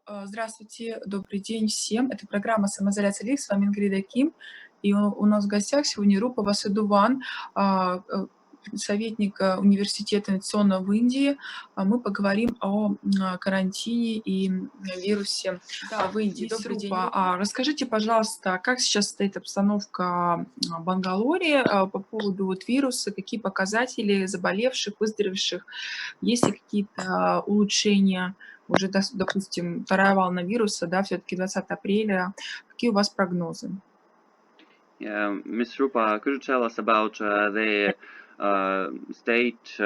Здравствуйте, добрый день всем. Это программа «Самоизоляция», с вами Ингрида Ким. И у нас в гостях сегодня Рупа Васудеван, советник университета инновационного в Индии. Мы поговорим о карантине и вирусе в Индии. Добрый день, Рупа. Расскажите, пожалуйста, как сейчас стоит обстановка в Бангалоре по поводу вируса, какие показатели заболевших, выздоровевших, есть ли какие-то улучшения? Уже, допустим, вторая волна вируса, да, все-таки 20 апреля. Какие у вас прогнозы? Yeah, Ms. Rupa, could you tell us about the state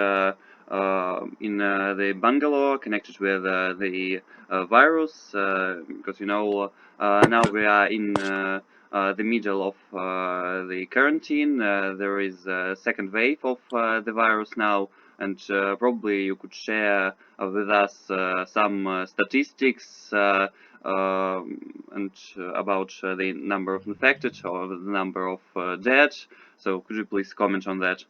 in the Bangalore connected with the virus? Because now we are in the middle of the quarantine. There is a second wave of the virus now, and probably you could share with us some statistics. And about the number of infected or the number of dead. So could you please comment on that?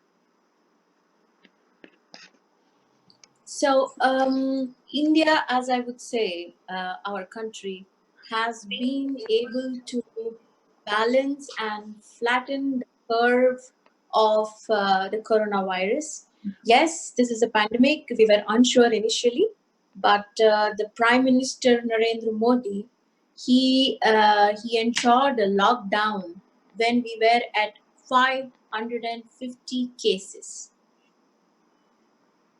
So India, as I would say, our country has been able to balance and flatten the curve of the coronavirus. Yes, this is a pandemic. We were unsure initially, but the Prime Minister Narendra Modi, he ensured a lockdown when we were at 550 cases.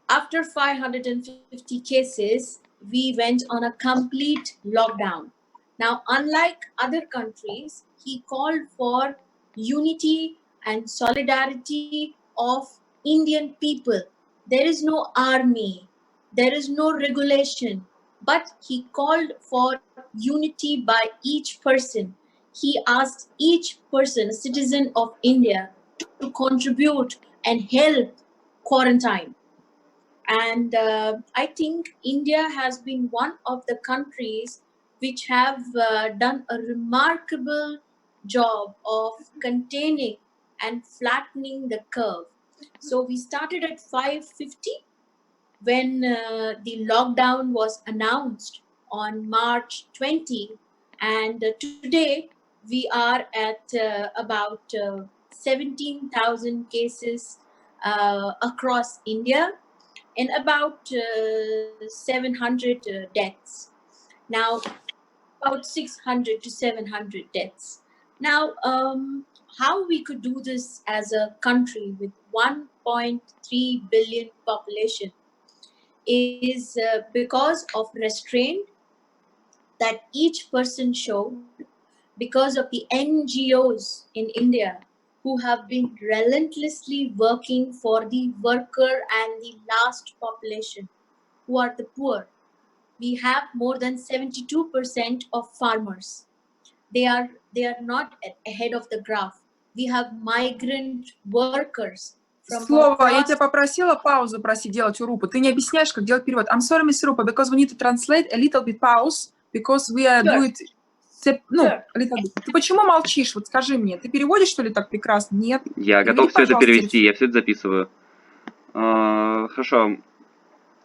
After 550 cases, we went on a complete lockdown. Now, unlike other countries, he called for unity and solidarity of Indian people. There is no army, there is no regulation, but he called for unity by each person. He asked each person, a citizen of India, to contribute and help quarantine. And I think India has been one of the countries which have done a remarkable job of containing and flattening the curve. So we started at 550 when the lockdown was announced on March 20, and today we are at about 17,000 cases across India and about 700 deaths. Now, about 600 to 700 deaths. Now, how we could do this as a country with 1.3 billion population is because of restraint that each person showed, because of the NGOs in India who have been relentlessly working for the worker and the last population, who are the poor. We have more than 72% of farmers. They are not ahead of the graph. We have migrant workers. Слово, я тебя попросила паузу делать у Рупы. Ты не объясняешь, как делать перевод. I'm sorry, Miss Rupa, because we need to translate a little bit pause, because we are doing Ты почему молчишь? Вот скажи мне, ты переводишь, что ли, так прекрасно? Нет? Я готов все это перевести, я все это записываю. Хорошо.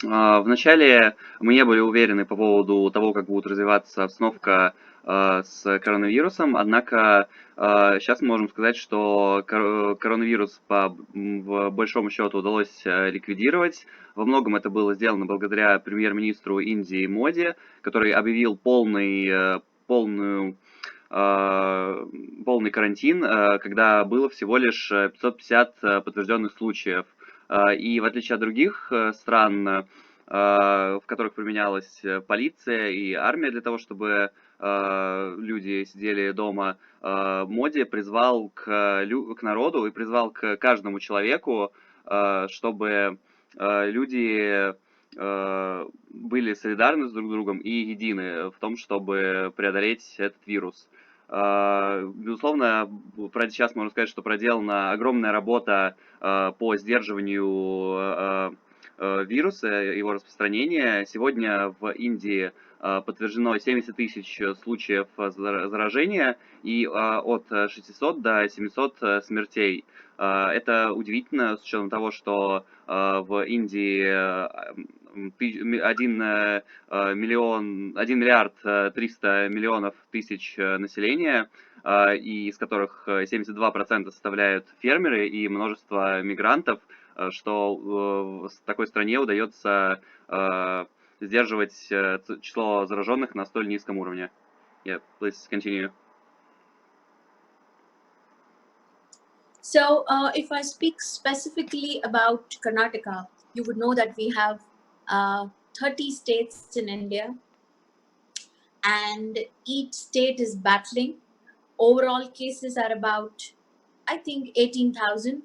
Вначале мы не были уверены по поводу того, как будет развиваться обстановка с коронавирусом, однако сейчас мы можем сказать, что коронавирус по большому счету удалось ликвидировать. Во многом это было сделано благодаря премьер-министру Индии Моди, который объявил полный карантин, когда было всего лишь 550 подтвержденных случаев. И в отличие от других стран, в которых применялась полиция и армия для того, чтобы люди сидели дома, Моди призвал к народу и призвал к каждому человеку, чтобы люди были солидарны с друг другом и едины в том, чтобы преодолеть этот вирус. Безусловно, сейчас можно сказать, что проделана огромная работа по сдерживанию вируса, его распространения. Сегодня в Индии подтверждено 70 тысяч случаев заражения и от 600 до 700 смертей. Это удивительно, с учетом того, что в Индии 1 миллиард 300 миллионов тысяч населения, и из которых 72% составляют фермеры и множество мигрантов, что в такой стране удается сдерживать число зараженных на столь низком уровне. Yeah, please continue. So, if I speak specifically about Karnataka, you would know that we have 30 states in India, and each state is battling. Overall cases are about, I think, 18,000.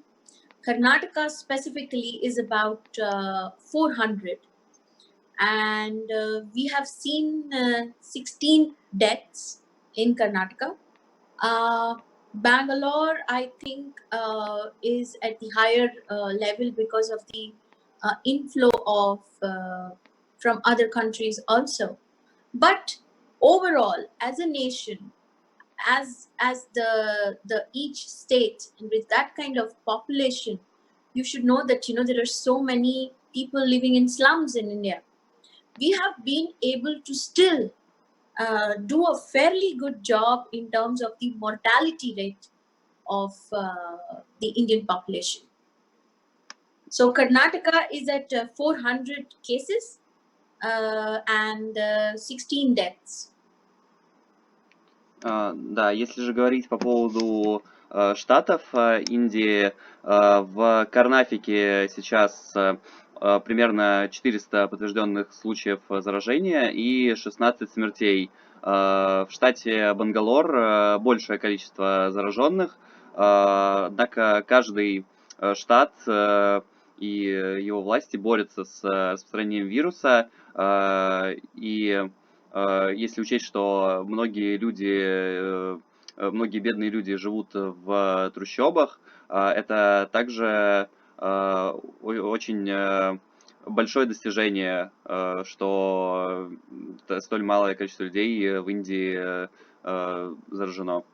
Karnataka specifically is about 400. And we have seen 16 deaths in Karnataka. Bangalore, I think, is at the higher level because of the inflow of from other countries also. But overall, as a nation, as the each state, and with that kind of population, you should know that there are so many people living in slums in India. We have been able to still do a fairly good job in terms of the mortality rate of the Indian population. So Karnataka is at 400 cases and 16 deaths. Да, если же говорить по поводу штатов Индии, в Карнафике сейчас примерно 400 подтвержденных случаев заражения и 16 смертей. В штате Бангалор большее количество зараженных, однако каждый штат и его власти борются с распространением вируса, и если учесть, что многие бедные люди живут в трущобах, это также очень большое достижение, что столь малое количество людей в Индии заражено.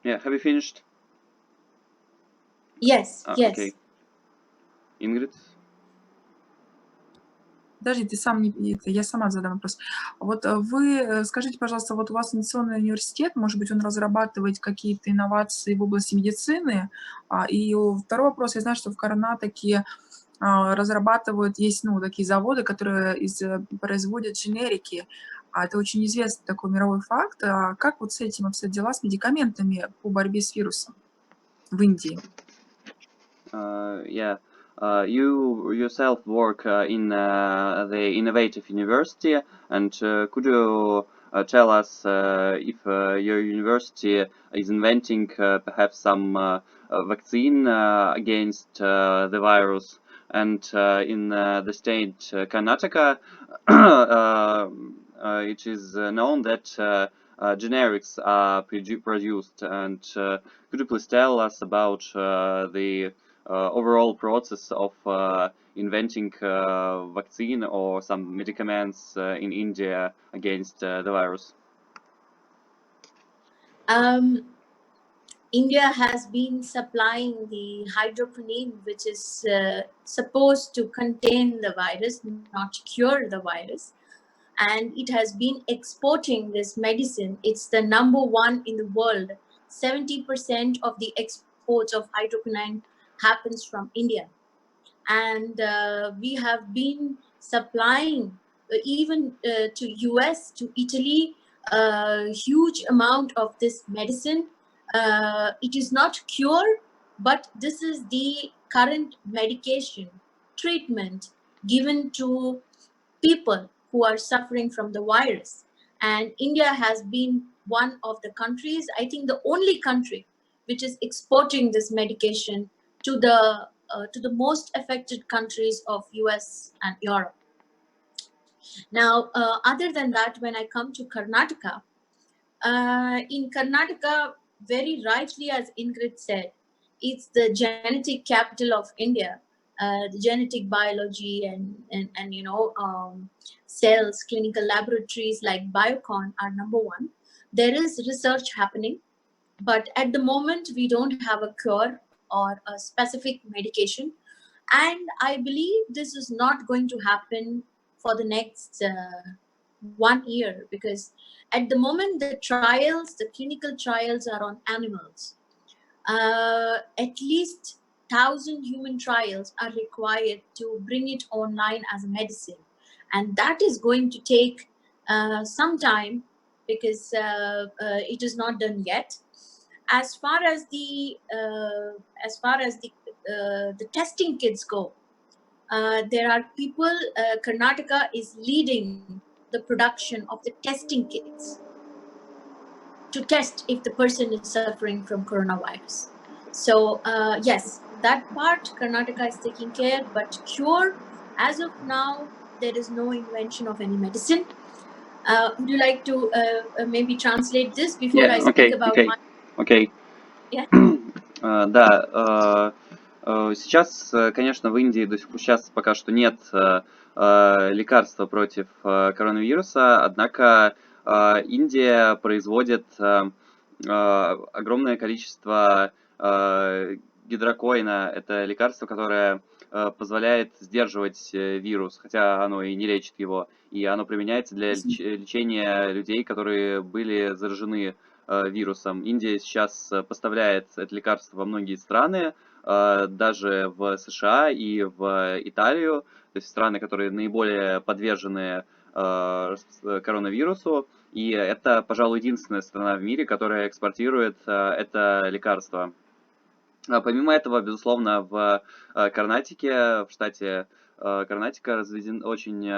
Yeah, have you finished? Yes, yes. Okay. Ингрид? Подожди, ты сам не... Я сама задам вопрос. Вот вы скажите, пожалуйста, вот у вас Инновационный университет, может быть, он разрабатывает какие-то инновации в области медицины? И второй вопрос. Я знаю, что в Карнатаке разрабатывают, есть такие заводы, которые производят дженерики. Это очень известный такой мировой факт. Как вот с этим обстоят дела, с медикаментами по борьбе с вирусом в Индии? Yeah. You yourself work in the innovative university, and could you tell us if your university is inventing perhaps some vaccine against the virus? And in the state Karnataka, it is known that generics are produced, and could you please tell us about the overall process of inventing vaccine or some medicaments in India against the virus? India has been supplying the hydroquinone, which is supposed to contain the virus, not cure the virus. And it has been exporting this medicine. It's the #1 in the world. 70% of the exports of hydroquinone happens from India. And we have been supplying even to US, to Italy, a huge amount of this medicine. It is not cure, but this is the current medication treatment given to people who are suffering from the virus. And India has been one of the countries, I think the only country, which is exporting this medication to the most affected countries of US and Europe. Now, other than that, when I come to Karnataka, in Karnataka, very rightly, as Ingrid said, it's the genetic capital of India. The genetic biology and cells, clinical laboratories like Biocon are #1. There is research happening. But at the moment, we don't have a cure or a specific medication. And I believe this is not going to happen for the next 1 year, because at the moment, the clinical trials are on animals. At least 1,000 human trials are required to bring it online as a medicine. And that is going to take some time, because it is not done yet. As far as the testing kits go, there are people. Karnataka is leading the production of the testing kits to test if the person is suffering from coronavirus. So yes, that part Karnataka is taking care, but cure, as of now, there is no invention of any medicine. Would you like to maybe translate this before I speak about my... Окей. Yeah. Да, сейчас, конечно, в Индии сейчас пока что нет лекарства против коронавируса, однако Индия производит огромное количество гидрокоина. Это лекарство, которое позволяет сдерживать вирус, хотя оно и не лечит его. И оно применяется для лечения людей, которые были заражены вирусом. Индия сейчас поставляет это лекарство во многие страны, даже в США и в Италию, то есть страны, которые наиболее подвержены коронавирусу. И это, пожалуй, единственная страна в мире, которая экспортирует это лекарство. Помимо этого, безусловно, в Карнатике, в штате Карнатика, очень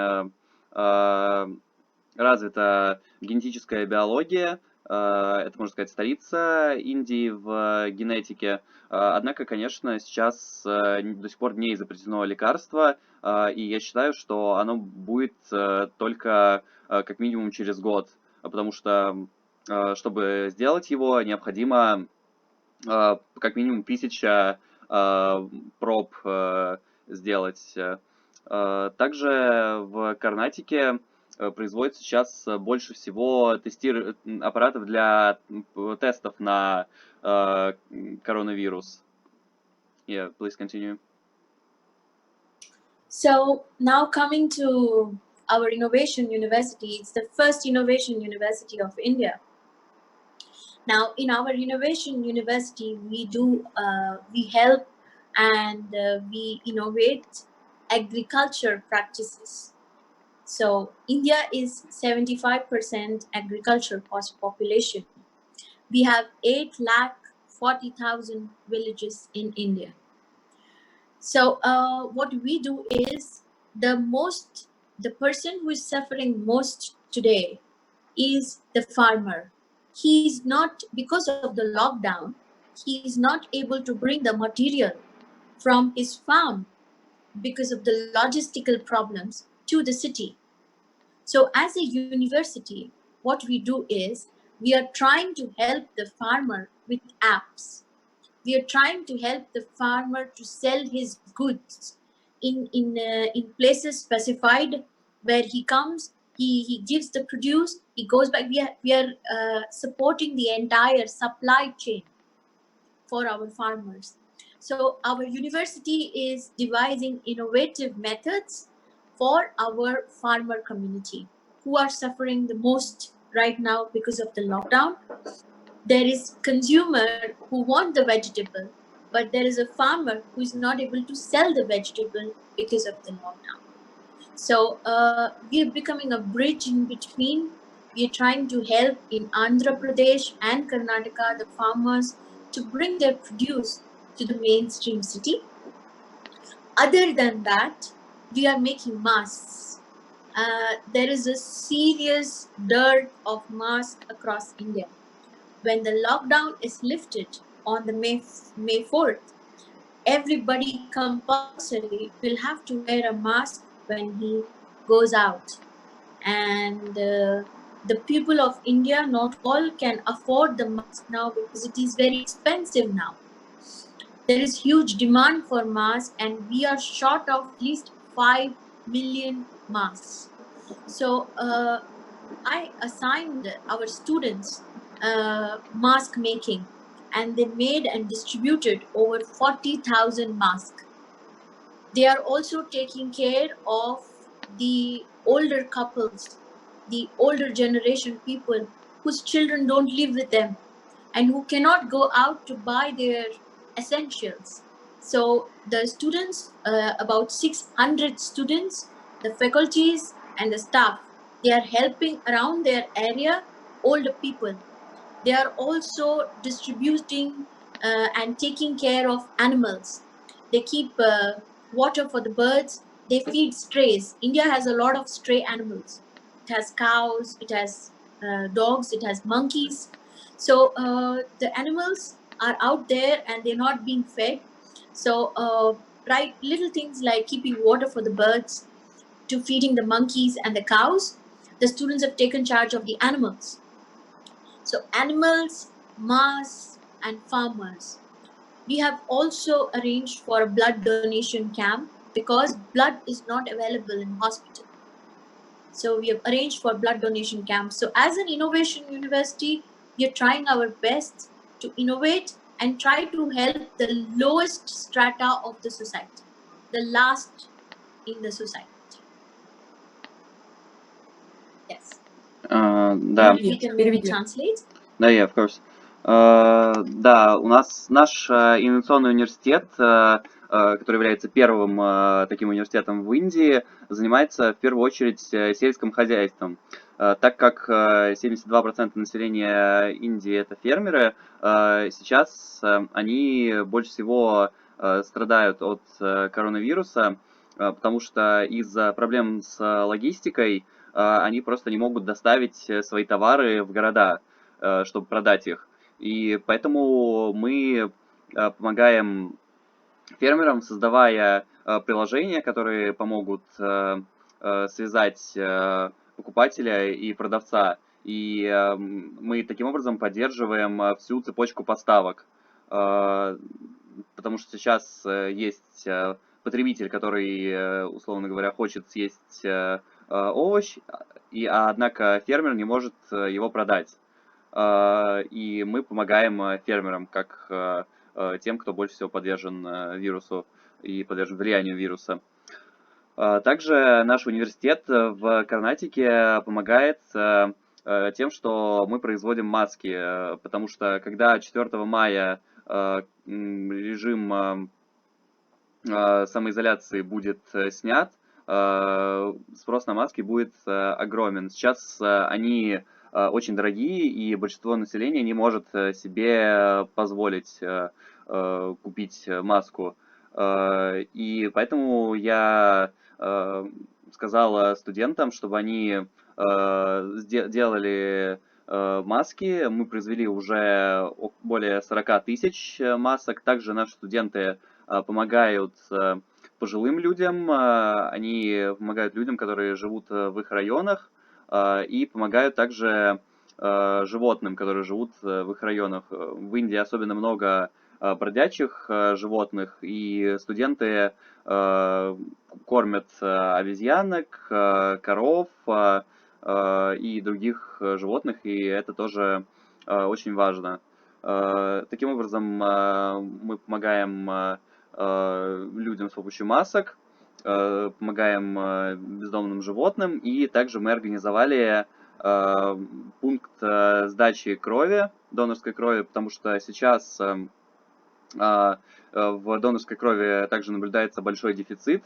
развита генетическая биология. Это, можно сказать, столица Индии в генетике. Однако, конечно, сейчас до сих пор не изобретено лекарство, и я считаю, что оно будет только как минимум через год, потому что, чтобы сделать его, необходимо как минимум 1000 проб сделать. Также в Карнатике производится сейчас больше всего аппаратов для тестов на коронавирус. Yeah, please continue. So now coming to our innovation university, it's the first innovation university of India. Now, in our innovation university, we help and we innovate agriculture practices. So India is 75% agriculture population. We have 8,40,000 villages in India. So what we do is the person who is suffering most today is the farmer. He is not, because of the lockdown, he is not able to bring the material from his farm because of the logistical problems to the city. So as a university, what we do is we are trying to help the farmer with apps. We are trying to help the farmer to sell his goods in places specified where he comes. He gives the produce, he goes back. We are supporting the entire supply chain for our farmers. So our university is devising innovative methods for our farmer community who are suffering the most right now because of the lockdown. There is consumer who want the vegetable, but there is a farmer who is not able to sell the vegetable because of the lockdown. So we are becoming a bridge in between. We are trying to help in Andhra Pradesh and Karnataka, the farmers, to bring their produce to the mainstream city. Other than that, we are making masks. There is a serious dearth of masks across India. When the lockdown is lifted on the May 4th, everybody compulsorily will have to wear a mask when he goes out. And the people of India, not all can afford the mask now because it is very expensive now. There is huge demand for masks and we are short of at least 5 million masks. So I assigned our students mask making, and they made and distributed over 40,000 masks. They are also taking care of the older couples, the older generation people whose children don't live with them and who cannot go out to buy their essentials. So the students, about 600 students, the faculties and the staff, they are helping around their area older people. They are also distributing and taking care of animals. They keep water for the birds. They feed strays. India has a lot of stray animals. It has cows, it has dogs, it has monkeys. So the animals are out there and they're not being fed. So right, little things like keeping water for the birds to feeding the monkeys and the cows. The students have taken charge of the animals. So animals, masks, and farmers. We have also arranged for a blood donation camp because blood is not available in hospital. So we have arranged for blood donation camps. So as an innovation university, we are trying our best to innovate and try to help the lowest strata of the society, the last in the society. Yes. Да. We can maybe translate. Да, yeah, of course. Да, у нас наш инновационный университет, который является первым таким университетом в Индии, занимается в первую очередь сельским хозяйством. Так как 72% населения Индии это фермеры, сейчас они больше всего страдают от коронавируса, потому что из-за проблем с логистикой они просто не могут доставить свои товары в города, чтобы продать их. И поэтому мы помогаем фермерам, создавая приложения, которые помогут связать покупателя и продавца. И мы таким образом поддерживаем всю цепочку поставок. Потому что сейчас есть потребитель, который, условно говоря, хочет съесть овощ, однако фермер не может его продать. И мы помогаем фермерам, как тем, кто больше всего подвержен вирусу и подвержен влиянию вируса. Также наш университет в Карнатике помогает тем, что мы производим маски, потому что когда 4 мая режим самоизоляции будет снят, спрос на маски будет огромен. Сейчас они очень дорогие, и большинство населения не может себе позволить купить маску. И поэтому я сказал студентам, чтобы они делали маски. Мы произвели уже более 40 тысяч масок. Также наши студенты помогают пожилым людям, они помогают людям, которые живут в их районах, и помогают также животным, которые живут в их районах. В Индии особенно много бродячих животных, и студенты кормят обезьянок, коров и других животных, и это тоже очень важно. Таким образом, мы помогаем людям с помощью масок, помогаем бездомным животным, и также мы организовали пункт сдачи крови, донорской крови, потому что сейчас в донорской крови также наблюдается большой дефицит,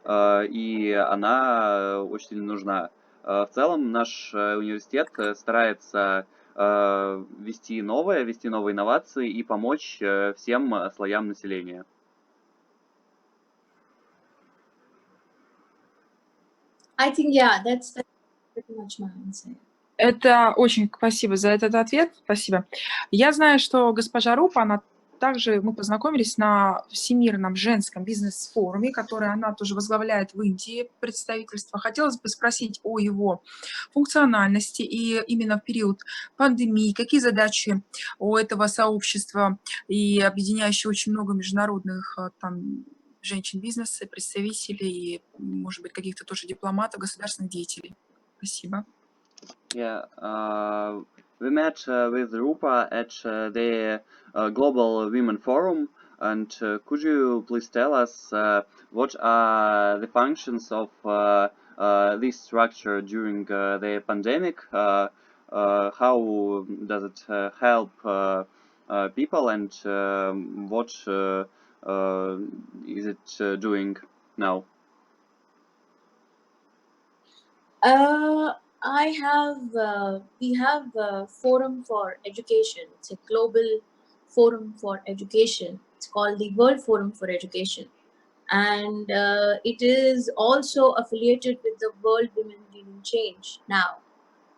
и она очень сильно нужна. В целом наш университет старается ввести новые инновации и помочь всем слоям населения. I think, yeah, that's pretty much my answer. Это очень спасибо за этот ответ, спасибо. Я знаю, что госпожа Рупа, она также, мы познакомились на Всемирном женском бизнес-форуме, который она тоже возглавляет в Индии представительство. Хотелось бы спросить о его функциональности и именно в период пандемии, какие задачи у этого сообщества и объединяющие очень много международных там женщин бизнеса, представителей и, может быть, каких-то тоже дипломатов, государственных деятелей. Спасибо. Yeah, We met with Rupa at the Global Women Forum, and could you please tell us what are the functions of this structure during the pandemic? How does it help people, and what is it doing now? We have a forum for education. It's a global forum for education. It's called the World Forum for Education. And it is also affiliated with the World Women Leading Change. Now,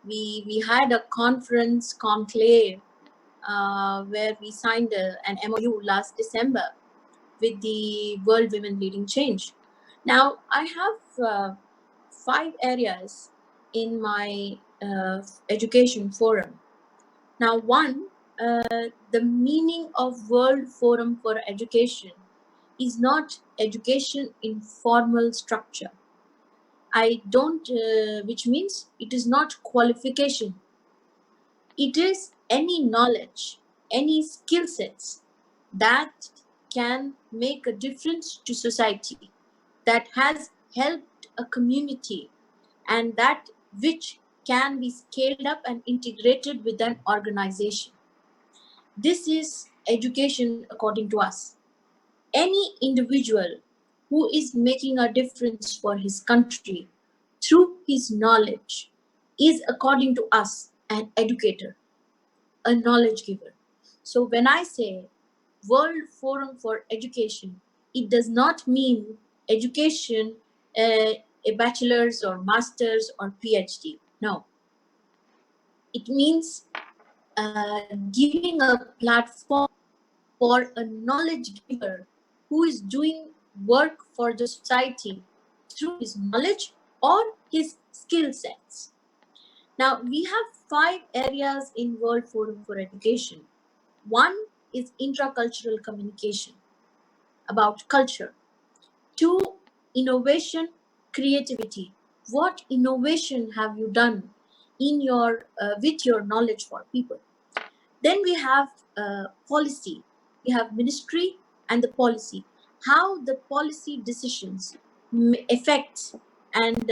we had a conference conclave where we signed an MOU last December with the World Women Leading Change. Now, I have 5 areas in my education forum. Now, one, the meaning of World Forum for Education is not education in formal structure. Which means it is not qualification. It is any knowledge, any skill sets that can make a difference to society, that has helped a community, and that which can be scaled up and integrated with an organization. This is education according to us. Any individual who is making a difference for his country through his knowledge is, according to us, an educator, a knowledge giver. So when I say World Forum for Education, it does not mean education, a bachelor's or master's or PhD. No. It means giving a platform for a knowledge giver who is doing work for the society through his knowledge or his skill sets. Now, we have 5 areas in World Forum for Education. One is intracultural communication, about culture. 2, innovation, creativity. What innovation have you done in your with your knowledge for people? Then we have policy. We have ministry and the policy. How the policy decisions affect and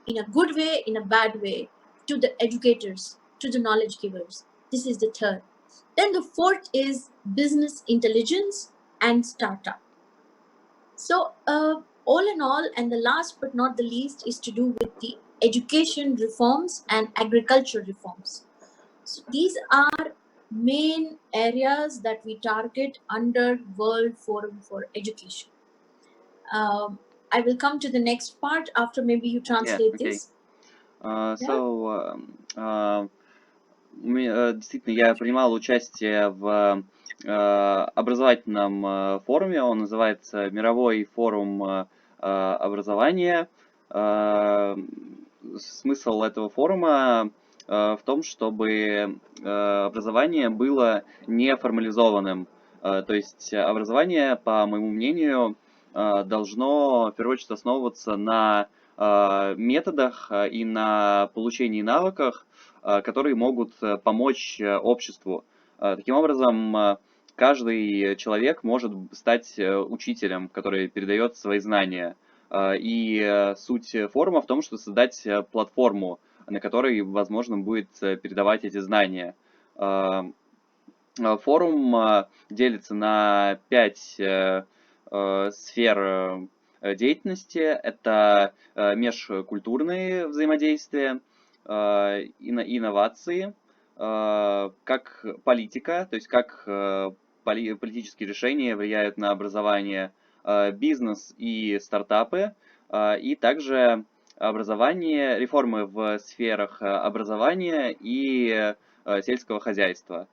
in a good way, in a bad way, to the educators, to the knowledge givers. This is the third. Then the fourth is business intelligence and startup. So all in all, and the last but not the least is to do with the education reforms and agriculture reforms. So these are main areas that we target under World Forum for Education. I will come to the next part after maybe you translate okay. this. Действительно, я принимал участие в образовательном форуме, он называется Мировой форум образования. Смысл этого форума в том, чтобы образование было неформализованным. То есть образование, по моему мнению, должно в первую очередь основываться на методах и на получении навыках, которые могут помочь обществу. Таким образом, каждый человек может стать учителем, который передает свои знания. И суть форума в том, чтобы создать платформу, на которой возможно будет передавать эти знания. Форум делится на 5 сфер деятельности. Это межкультурные взаимодействия, инновации, как политика, то есть как политические решения влияют на образование, бизнес и стартапы, и также образование, реформы в сферах образования и сельского хозяйства.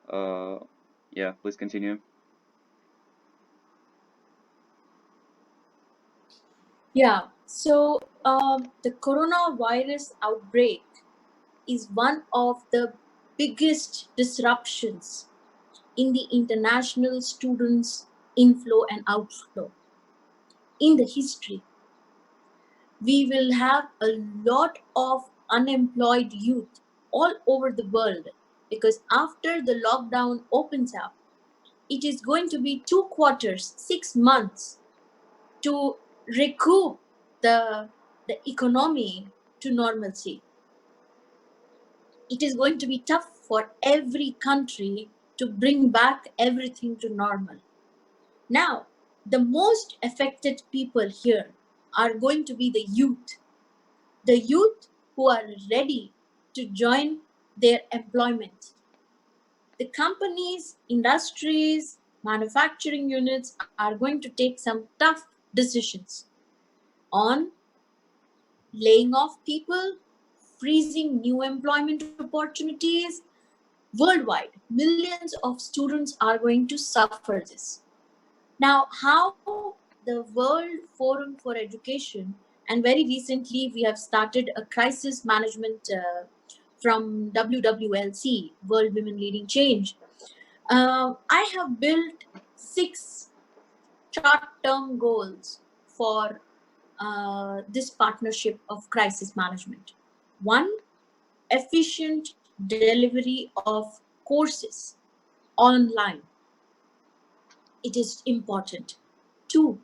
Yeah, please continue. Yeah, so the coronavirus outbreak is one of the biggest disruptions in the international students' inflow and outflow in the history. We will have a lot of unemployed youth all over the world, because after the lockdown opens up, it is going to be 2 quarters, 6 months to recoup the economy to normalcy. It is going to be tough for every country to bring back everything to normal. Now, the most affected people here are going to be the youth who are ready to join their employment. The companies, industries, manufacturing units are going to take some tough decisions on laying off people, freezing new employment opportunities. Worldwide, millions of students are going to suffer this. Now, how the World Forum for Education, and very recently we have started a crisis management from WWLC, World Women Leading Change. I have built 6 short-term goals for this partnership of crisis management. 1, efficient delivery of courses online. It is important. 2,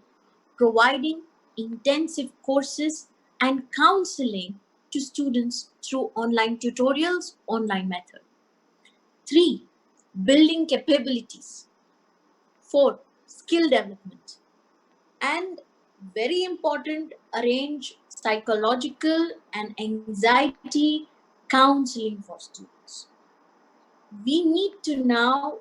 providing intensive courses and counseling to students through online tutorials, online method. 3, building capabilities. 4, skill development. And very important, arrange psychological and anxiety counseling for students. We need to now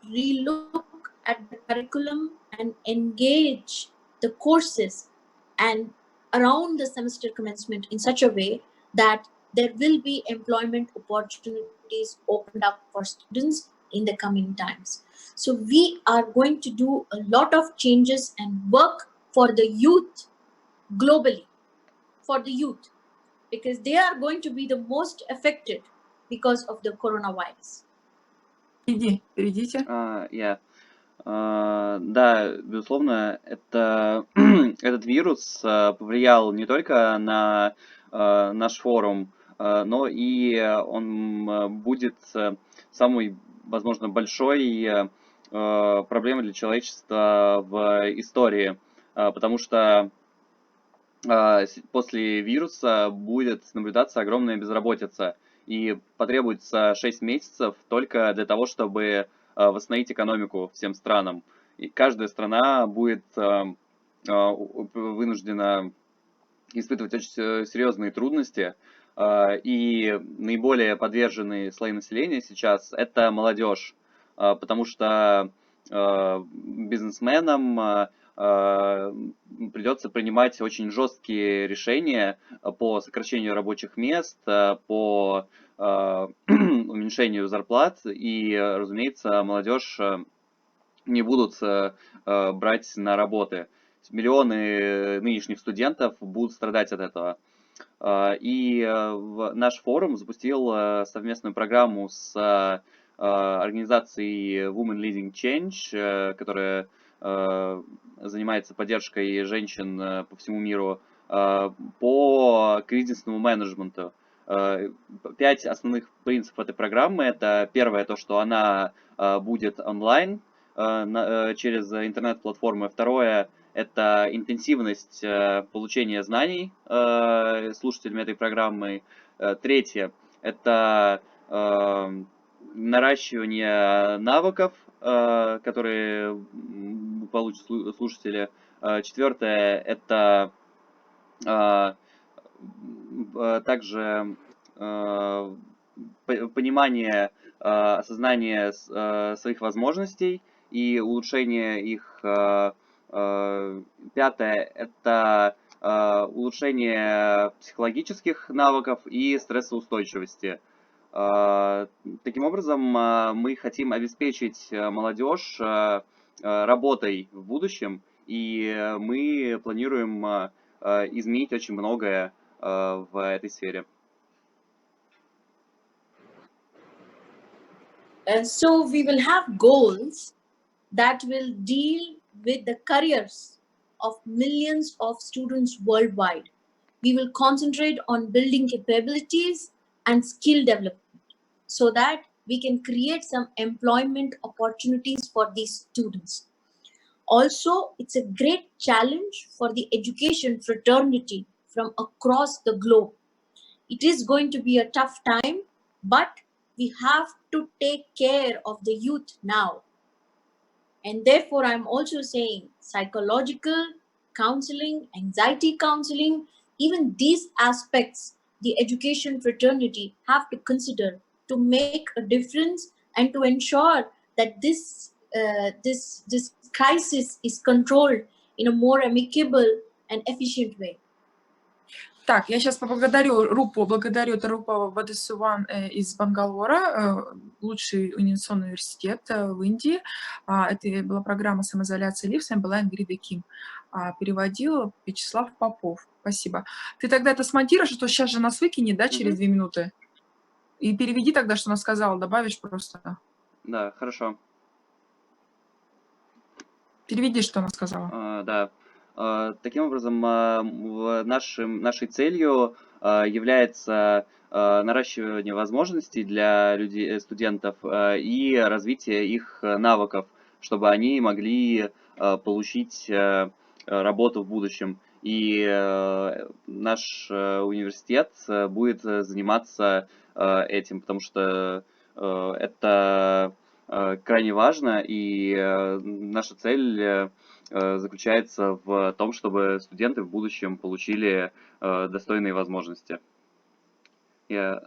relook at the curriculum and engage the courses and around the semester commencement in such a way that there will be employment opportunities opened up for students in the coming times. So we are going to do a lot of changes and work for the youth globally, for the youth, because they are going to be the most affected because of the coronavirus. Иди, перейдите. Да, безусловно, этот вирус повлиял не только на наш форум, но и он будет самой, возможно, большой проблемой для человечества в истории, потому что после вируса будет наблюдаться огромная безработица, и потребуется 6 месяцев только для того, чтобы восстановить экономику всем странам. И каждая страна будет вынуждена испытывать очень серьезные трудности, и наиболее подверженные слои населения сейчас – это молодежь, потому что бизнесменам придется принимать очень жесткие решения по сокращению рабочих мест, по уменьшению зарплат, и, разумеется, молодежь не будут брать на работы. Миллионы нынешних студентов будут страдать от этого. И наш форум запустил совместную программу с организацией Women Leading Change, которая занимается поддержкой женщин по всему миру, по кризисному менеджменту. 5 основных принципов этой программы. Это первое, то, что она будет онлайн через интернет-платформы. Второе, это интенсивность получения знаний слушателями этой программы. Третье, это наращивание навыков, которые получат слушатели. Четвертое, это также понимание, осознание своих возможностей и улучшение их. Пятое, это улучшение психологических навыков и стрессоустойчивости. Таким образом, мы хотим обеспечить молодежь работой в будущем, и мы планируем изменить очень многое в этой сфере. So we will have goals that will deal with the careers of millions of students worldwide. We will concentrate on building capabilities and skill development. so that we can create some employment opportunities for these students. Also, it's a great challenge for the education fraternity from across the globe. It is going to be a tough time, but we have to take care of the youth now. And therefore, I'm also saying psychological counseling, anxiety counseling, even these aspects, the education fraternity have to consider to make a difference and to ensure that this crisis is controlled in a more amicable and efficient way. Так, я сейчас поблагодарю Рупу, благодарю, это Рупа Васудеван из Бангалора, лучший университет в Индии. Это была программа «Самоизоляция Лив», с вами была Ингрида Ким. Переводила Вячеслав Попов. Спасибо. Ты тогда это смонтируешь, а то сейчас же нас выкинет, да, через 2 минуты? И переведи тогда, что она сказала, добавишь просто. Да, хорошо. Переведи, что она сказала. Да. Таким образом, нашей целью является наращивание возможностей для людей, студентов и развитие их навыков, чтобы они могли получить работу в будущем. И наш университет будет заниматься этим, потому что это крайне важно, и наша цель заключается в том, чтобы студенты в будущем получили достойные возможности. Я